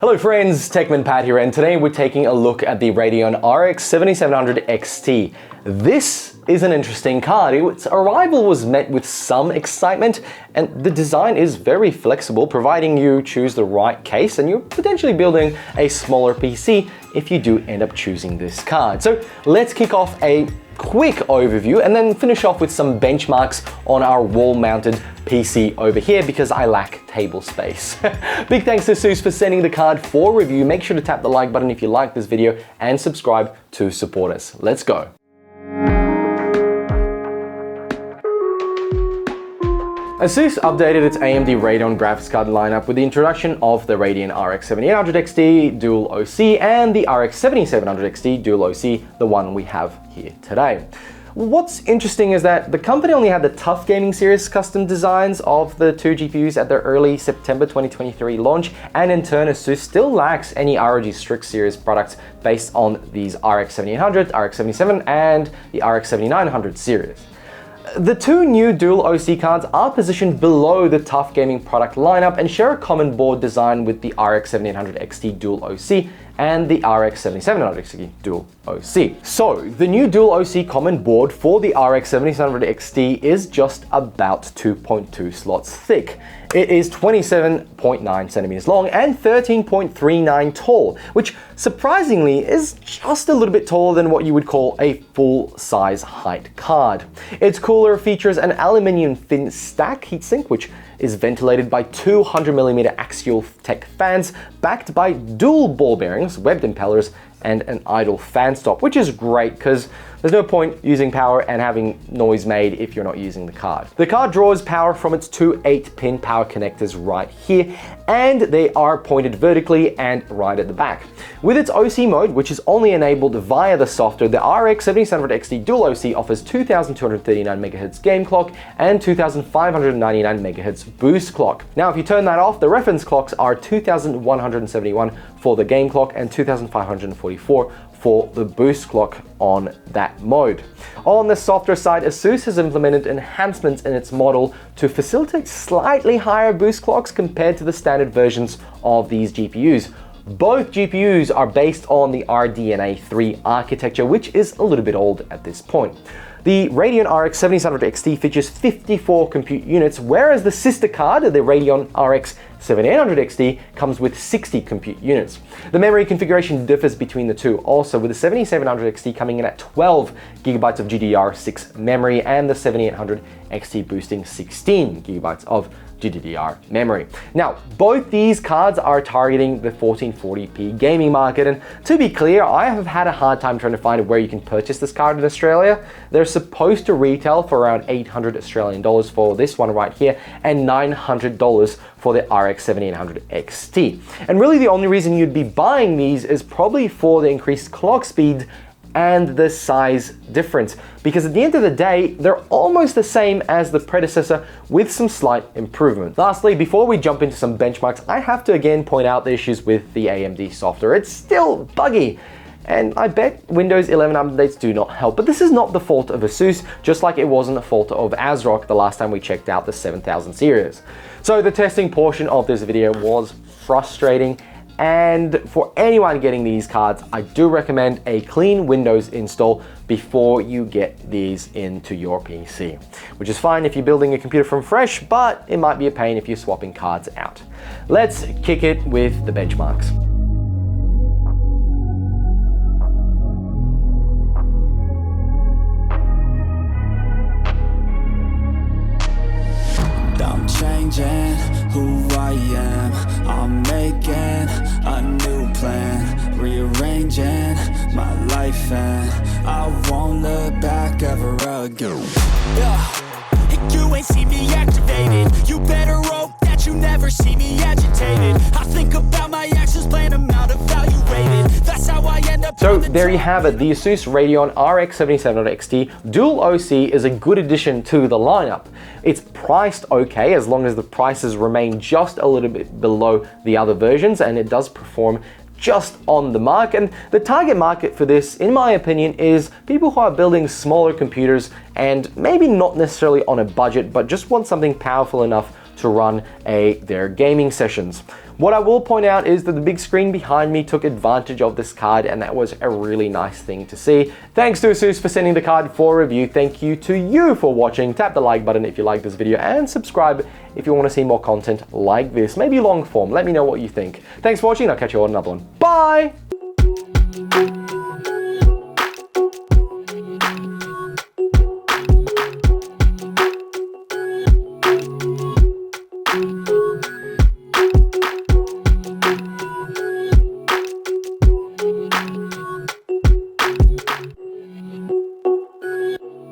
Hello friends, TechManPat here, and today we're taking a look at the Radeon RX 7700xt. This is an interesting card. Its arrival was met with some excitement, and the design is very flexible, providing you choose the right case and you're potentially building a smaller PC if you do end up choosing this card. So let's kick off a quick overview and then finish off with some benchmarks on our wall-mounted PC over here because I lack table space. Big thanks to ASUS for sending the card for review. Make sure to tap the like button if you like this video and subscribe to support us. Let's go. ASUS updated its AMD Radeon graphics card lineup with the introduction of the Radeon RX 7800XT Dual OC and the RX 7700XT Dual OC, the one we have here today. What's interesting is that the company only had the Tough Gaming Series custom designs of the two GPUs at their early September 2023 launch, and in turn ASUS still lacks any ROG Strix series products based on these RX 7800, RX 77 and the RX 7900 series. The two new Dual OC cards are positioned below the Tough Gaming product lineup and share a common board design with the RX 7800XT Dual OC and the RX 7700XT Dual OC. So, the new Dual OC common board for the RX 7700XT is just about 2.2 slots thick. It is 27.9 centimeters long and 13.39 tall, which surprisingly is just a little bit taller than what you would call a full-size height card. Its cooler features an aluminium thin stack heatsink, which is ventilated by 200mm axial tech fans, backed by dual ball bearings, webbed impellers, and an idle fan stop, which is great because there's no point using power and having noise made if you're not using the card. The card draws power from its two 8-pin power connectors right here, and they are pointed vertically and right at the back. With its OC mode, which is only enabled via the software, the RX 7700XT Dual OC offers 2239 MHz game clock and 2599 MHz boost clock. Now, if you turn that off, the reference clocks are 2171 for the game clock and 2544 for the boost clock on that mode. On the software side, ASUS has implemented enhancements in its model to facilitate slightly higher boost clocks compared to the standard versions of these GPUs. Both GPUs are based on the RDNA 3 architecture, which is a little bit old at this point. The Radeon RX 7700XT features 54 compute units, whereas the sister card, the Radeon RX 7800XT, comes with 60 compute units. The memory configuration differs between the two, also with the 7700XT coming in at 12 GB of GDDR6 memory and the 7800XT boosting 16 GB of GDDR memory. Now, both these cards are targeting the 1440p gaming market, and to be clear, I have had a hard time trying to find where you can purchase this card in Australia. They're supposed to retail for around 800 Australian dollars for this one right here, and $900 for the RX 7800XT. And really the only reason you'd be buying these is probably for the increased clock speed and the size difference, because at the end of the day, they're almost the same as the predecessor with some slight improvement. Lastly, before we jump into some benchmarks, I have to again point out the issues with the AMD software. It's still buggy, and I bet Windows 11 updates do not help. But this is not the fault of ASUS, just like it wasn't the fault of ASRock the last time we checked out the 7000 series. So the testing portion of this video was frustrating, and for anyone getting these cards, I do recommend a clean Windows install before you get these into your PC, which is fine if you're building a computer from fresh, but it might be a pain if you're swapping cards out. Let's kick it with the benchmarks. I'm changing who I am, I'm making a new plan, rearranging my life, and I won't look back ever again. You ain't see me activated, you better hope that you never see me agitated. I think about my actions, plan them out, evaluated. That's how I end up. So there you have it, the ASUS Radeon RX 7700XT Dual OC is a good addition to the lineup. It's priced okay as long as the prices remain just a little bit below the other versions, and it does perform just on the mark. And the target market for this, in my opinion, is people who are building smaller computers and maybe not necessarily on a budget, but just want something powerful enough to run their gaming sessions. What I will point out is that the big screen behind me took advantage of this card, and that was a really nice thing to see. Thanks to ASUS for sending the card for review. Thank you to you for watching. Tap the like button if you like this video and subscribe if you want to see more content like this, maybe long form. Let me know what you think. Thanks for watching. I'll catch you on another one. Bye!